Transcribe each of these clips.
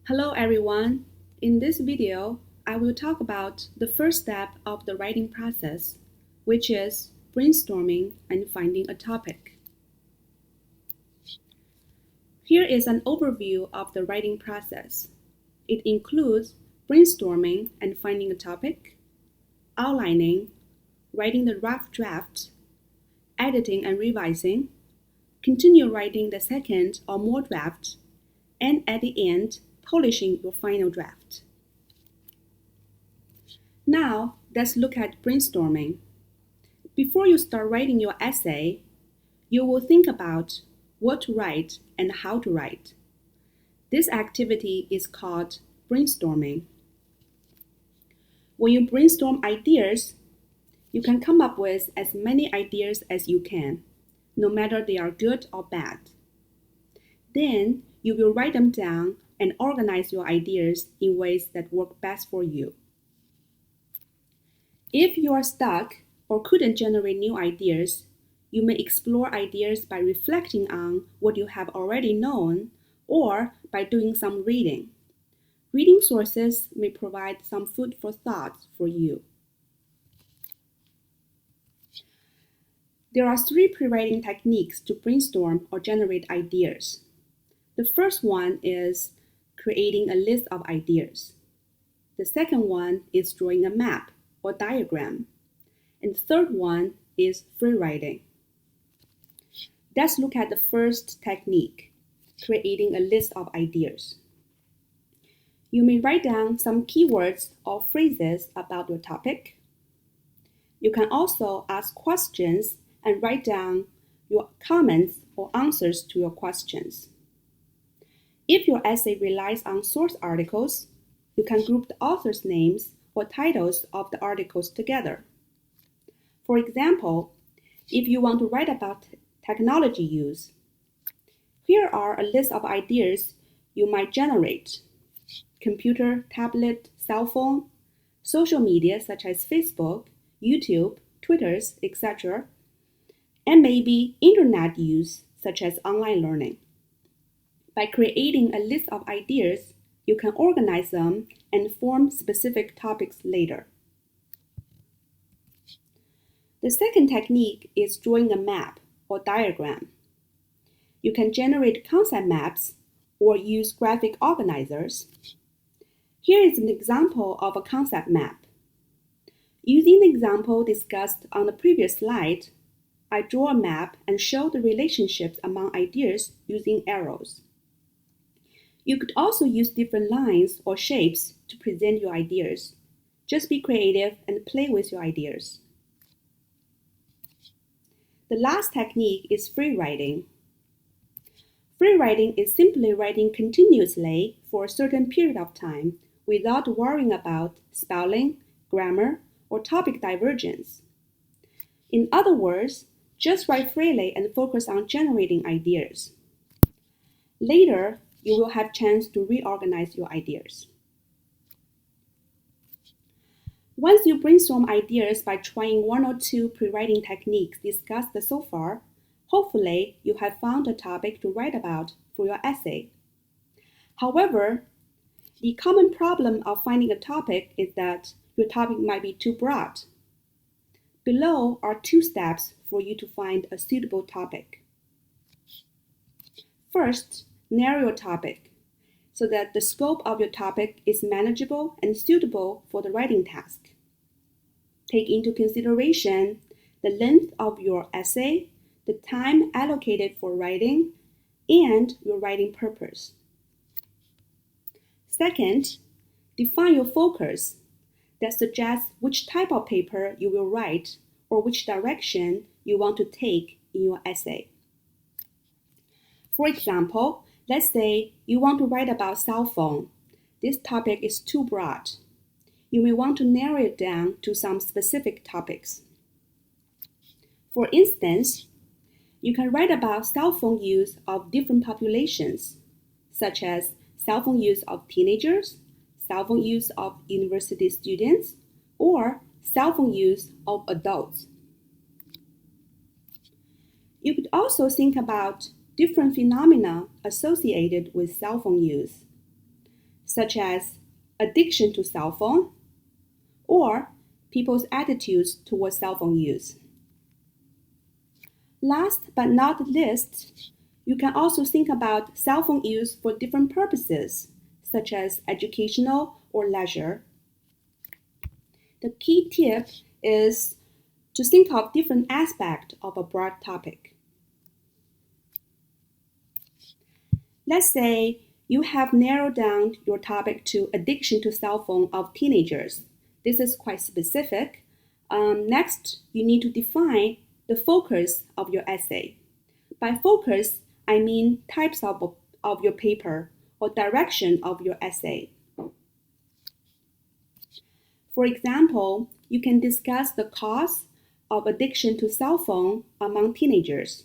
Hello everyone. In this video, I will talk about the first step of the writing process, which is brainstorming and finding a topic. Here is an overview of the writing process. It includes brainstorming and finding a topic, outlining, writing the rough draft, editing and revising, continue writing the second or more drafts, and at the end, polishing your final draft. Now, let's look at brainstorming. Before you start writing your essay, you will think about what to write and how to write. This activity is called brainstorming. When you brainstorm ideas, you can come up with as many ideas as you can, no matter they are good or bad. Then you will write them down and organize your ideas in ways that work best for you. If you are stuck or couldn't generate new ideas, you may explore ideas by reflecting on what you have already known or by doing some reading. Reading sources may provide some food for thought for you. There are 3 pre-writing techniques to brainstorm or generate ideas. The first one is creating a list of ideas. The second one is drawing a map or diagram. And the third one is free writing. Let's look at the first technique, creating a list of ideas. You may write down some keywords or phrases about your topic. You can also ask questions and write down your comments or answers to your questions. If your essay relies on source articles, you can group the author's names or titles of the articles together. For example, if you want to write about technology use, here are a list of ideas you might generate: computer, tablet, cell phone, social media such as Facebook, YouTube, Twitter, etc., and maybe internet use such as online learning. By creating a list of ideas, you can organize them and form specific topics later. The second technique is drawing a map or diagram. You can generate concept maps or use graphic organizers. Here is an example of a concept map. Using the example discussed on the previous slide, I draw a map and show the relationships among ideas using arrows. You could also use different lines or shapes to present your ideas. Just be creative and play with your ideas. The last technique is free writing. Free writing is simply writing continuously for a certain period of time without worrying about spelling, grammar, or topic divergence. In other words, just write freely and focus on generating ideas. Later, you will have a chance to reorganize your ideas. Once you brainstorm ideas by trying 1 or 2 pre-writing techniques discussed so far, hopefully you have found a topic to write about for your essay. However, the common problem of finding a topic is that your topic might be too broad. Below are 2 steps for you to find a suitable topic. First, narrow your topic so that the scope of your topic is manageable and suitable for the writing task. Take into consideration the length of your essay, the time allocated for writing, and your writing purpose. Second, define your focus that suggests which type of paper you will write or which direction you want to take in your essay. For example, let's say you want to write about cell phone. This topic is too broad. You may want to narrow it down to some specific topics. For instance, you can write about cell phone use of different populations, such as cell phone use of teenagers, cell phone use of university students, or cell phone use of adults. You could also think about different phenomena associated with cell phone use. such as addiction to cell phone or people's attitudes towards cell phone use. Last but not least, you can also think about cell phone use for different purposes, such as educational or leisure. The key tip is to think of different aspects of a broad topic. Let's say you have narrowed down your topic to addiction to cell phone of teenagers. This is quite specific. Next, you need to define the focus of your essay. By focus, I mean types of your paper or direction of your essay. For example, you can discuss the cause of addiction to cell phone among teenagers,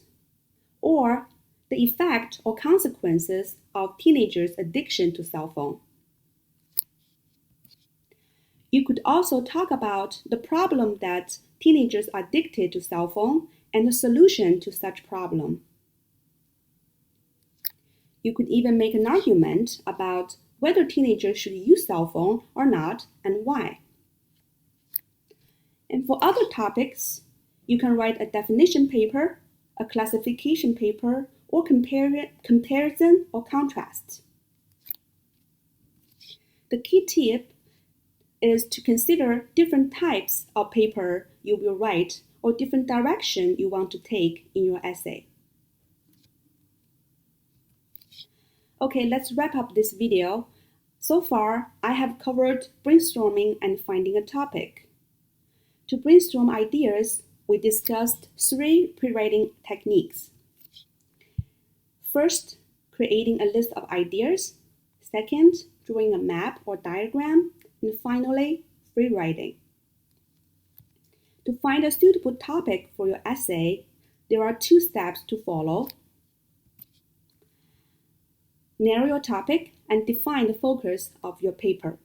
or the effect or consequences of teenagers' addiction to cell phone. You could also talk about the problem that teenagers are addicted to cell phone and the solution to such problem. You could even make an argument about whether teenagers should use cell phone or not and why. And for other topics, you can write a definition paper, a classification paper, or comparison or contrast. The key tip is to consider different types of paper you will write or different direction you want to take in your essay. Okay, let's wrap up this video. So far, I have covered brainstorming and finding a topic. To brainstorm ideas, we discussed 3 pre-writing techniques. First, creating a list of ideas. Second, drawing a map or diagram. And finally, free writing. To find a suitable topic for your essay, there are 2 steps to follow. Narrow your topic and define the focus of your paper.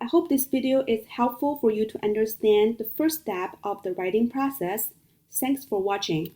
I hope this video is helpful for you to understand the first step of the writing process. Thanks for watching.